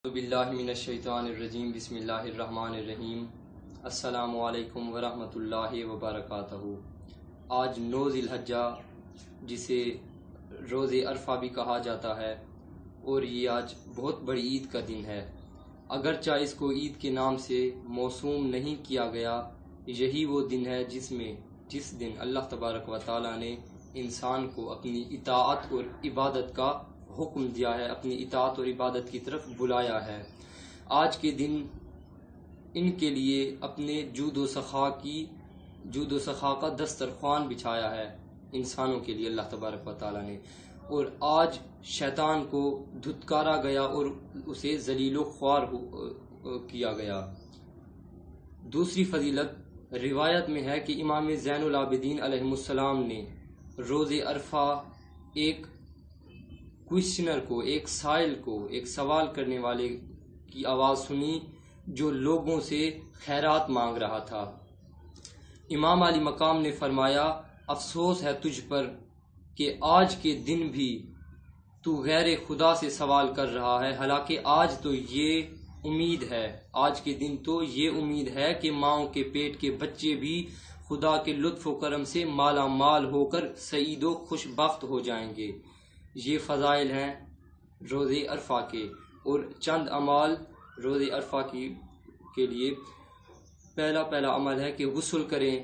باللہ من الشیطان الرجیم بسم اللہ الرحمن الرحیم السلام علیکم ورحمۃ اللہ وبرکاتہ۔ آج 9 ذی الحجہ جسے روز عرفہ بھی کہا جاتا ہے، اور یہ آج بہت بڑی عید کا دن ہے۔ اگرچہ اس کو عید کے نام سے موسوم نہیں کیا گیا، یہی وہ دن ہے جس دن اللہ تبارک و تعالیٰ نے انسان کو اپنی اطاعت اور عبادت کا حکم دیا ہے، اپنی اطاعت اور عبادت کی طرف بلایا ہے۔ آج کے دن ان کے لیے اپنے جود و سخا کا دسترخوان بچھایا ہے انسانوں کے لیے اللہ تبارک و تعالیٰ نے، اور آج شیطان کو دھتکارا گیا اور اسے ذلیل و خوار کیا گیا۔ دوسری فضیلت روایت میں ہے کہ امام زین العابدین علیہ السلام نے روز عرفہ ایک کوئسچنر کو، ایک سائل کو، ایک سوال کرنے والے کی آواز سنی جو لوگوں سے خیرات مانگ رہا تھا۔ امام علی مقام نے فرمایا، افسوس ہے تجھ پر کہ آج کے دن بھی تو غیر خدا سے سوال کر رہا ہے، حالانکہ آج تو یہ امید ہے، آج کے دن تو یہ امید ہے کہ ماؤں کے پیٹ کے بچے بھی خدا کے لطف و کرم سے مالا مال ہو کر سعید و خوشبخت ہو جائیں گے۔ یہ فضائل ہیں روز عرفہ کے، اور چند اعمال روز عرفہ کے لیے۔ پہلا عمل ہے کہ غسل کریں،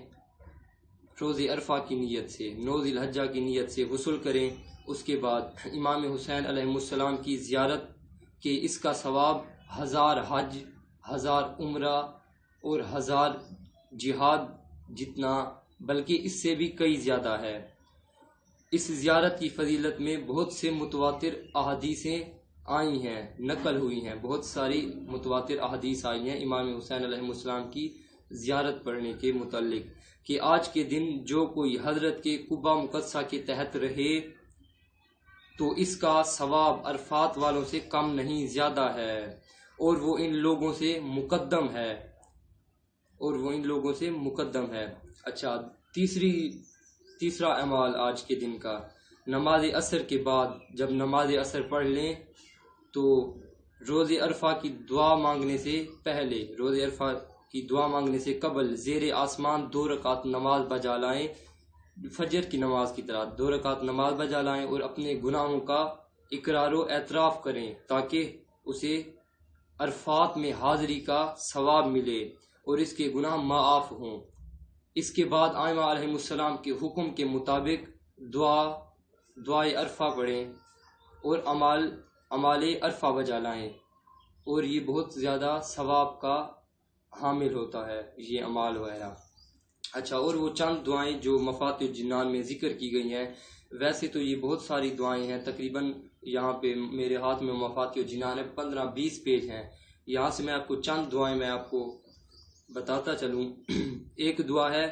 روز عرفہ کی نیت سے، 9 ذی الحجہ کی نیت سے غسل کریں۔ اس کے بعد امام حسین علیہ السلام کی زیارت کے اس کا ثواب 1000 حج، 1000 عمرہ اور 1000 جہاد جتنا، بلکہ اس سے بھی کئی زیادہ ہے۔ اس زیارت کی فضیلت میں بہت سے متواتر احادیثیں آئی ہیں، نقل ہوئی ہیں، بہت ساری متواتر احادیث آئی ہیں امام حسین علیہ السلام کی زیارت پڑھنے کے متعلق، کہ آج کے دن جو کوئی حضرت کے قبہ مقدسہ کے تحت رہے تو اس کا ثواب عرفات والوں سے کم نہیں زیادہ ہے، اور وہ ان لوگوں سے مقدم ہے۔ اچھا، تیسرا اعمال آج کے دن کا، نماز عصر کے بعد جب نماز عصر پڑھ لیں تو روز عرفہ کی دعا مانگنے سے پہلے، روز عرفہ کی دعا مانگنے سے قبل زیر آسمان 2 رکعت نماز بجا لائیں، فجر کی نماز کی طرح 2 رکعت نماز بجا لائیں، اور اپنے گناہوں کا اقرار و اعتراف کریں تاکہ اسے عرفات میں حاضری کا ثواب ملے اور اس کے گناہ معاف ہوں۔ اس کے بعد ائمہ علیہ السلام کے حکم کے مطابق دعائے عرفہ پڑھیں اور اعمال عرفہ بجا لائیں، اور یہ بہت زیادہ ثواب کا حامل ہوتا ہے یہ اعمال وغیرہ۔ اچھا، اور وہ چند دعائیں جو مفاتیح الجنان میں ذکر کی گئی ہیں، ویسے تو یہ بہت ساری دعائیں ہیں، تقریباً یہاں پہ میرے ہاتھ میں مفاتیح الجنان ہے، 15-20 پیج ہیں، یہاں سے میں آپ کو چند دعائیں میں آپ کو بتاتا چلوں۔ ایک دعا ہے،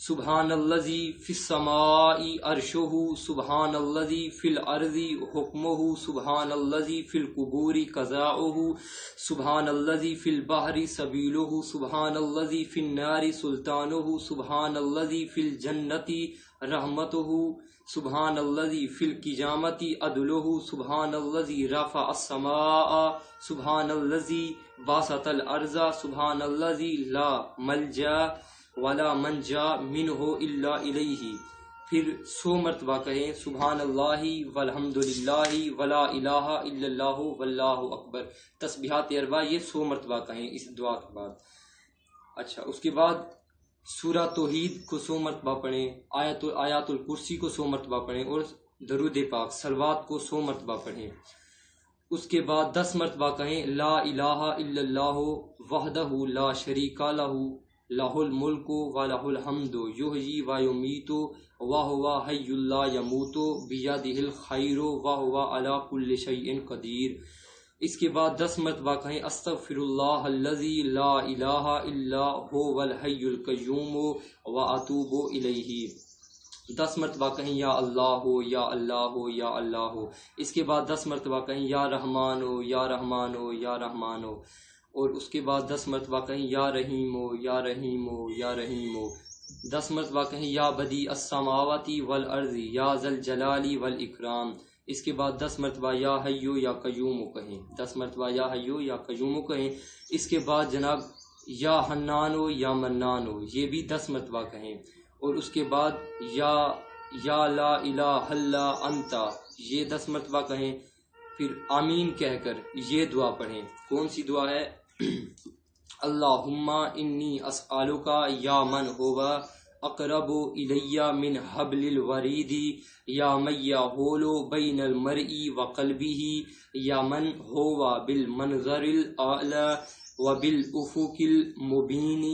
سبحان الذی فی السماء عرشہ، سبحان الذی فی الارض حکمہ، سبحان الذی فی القبور قضاؤہ، سبحان الذی فی البحر سبیلہ، سبحان الذی فی النار سلطانہ، سبحان الذی فی الجنۃ رحمتہ، سبحان الذی فی القیامۃ عدلہ، سبحان الذی رفع السماء، سبحان الذی باسط الارض، سبحان الذی لا ملجا ولا منجا منہ الا الیہ۔ پھر 100 مرتبہ کہیں سبحان اللہ والحمد للہ ولا الہ الا اللہ واللہ اکبر، تسبیحات 40 یہ 100 مرتبہ کہیں اس دعا کے بعد۔ اچھا، اس کے بعد سورہ توحید کو 100 مرتبہ پڑھیں، آیات الکرسی کو 100 مرتبہ پڑھیں، اور درود پاک صلوات کو 100 مرتبہ پڑھیں۔ اس کے بعد 10 مرتبہ کہیں لا الہ الا اللہ وحدہ لا شریک لہ لہ الملک و لہ الحمد یحیی و یمیت وہو حی لا یموت بیدہ الخیر وہو علی کل شیء قدیر۔ اس کے بعد 10 مرتبہ کہیں استغفر اللہ الذی لا الہ الا هو الحی القیوم واتوب الیہ۔ 10 مرتبہ کہیں یا اللہ ہو یا اللہ ہو یا اللہ ہو۔ اس کے بعد 10 مرتبہ کہیں یا رحمان ہو یا رحمان ہو یا رحمان ہو، اور اس کے بعد 10 مرتبہ کہیں یا رحیم ہو یا رحیم ہو یا رحیم ہو۔ 10 مرتبہ کہیں یا بدیع السماوات والارض یا ذا الجلال والاکرام اس کے بعد 10 مرتبہ یا حیو یا قیوم کہیں، 10 مرتبہ یا حیو یا قیوم کہیں۔ اس کے بعد جناب یا حنانو یا منانو، یہ بھی 10 مرتبہ کہیں، اور اس کے بعد یا لا الہ الا انت، یہ 10 مرتبہ کہیں۔ پھر آمین کہہ کر یہ دعا پڑھیں۔ کون سی دعا ہے؟ اللہم انی اسألک یا من ہوا اقرب الی من حبل الورید یا من یحول بین المرء وقلبہ یا من ہوا بالمنظر الاعلی وبالافق المبین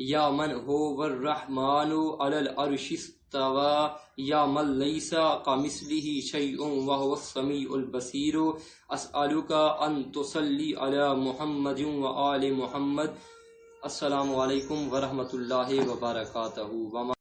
یا من هو الرحمن علی العرش استوى یا من لیس کمثلہ شیء وهو السمیع البصیر اسألک ان تصلی علی محمد وآل محمد۔ السلام علیکم ورحمۃ اللہ وبرکاتہ۔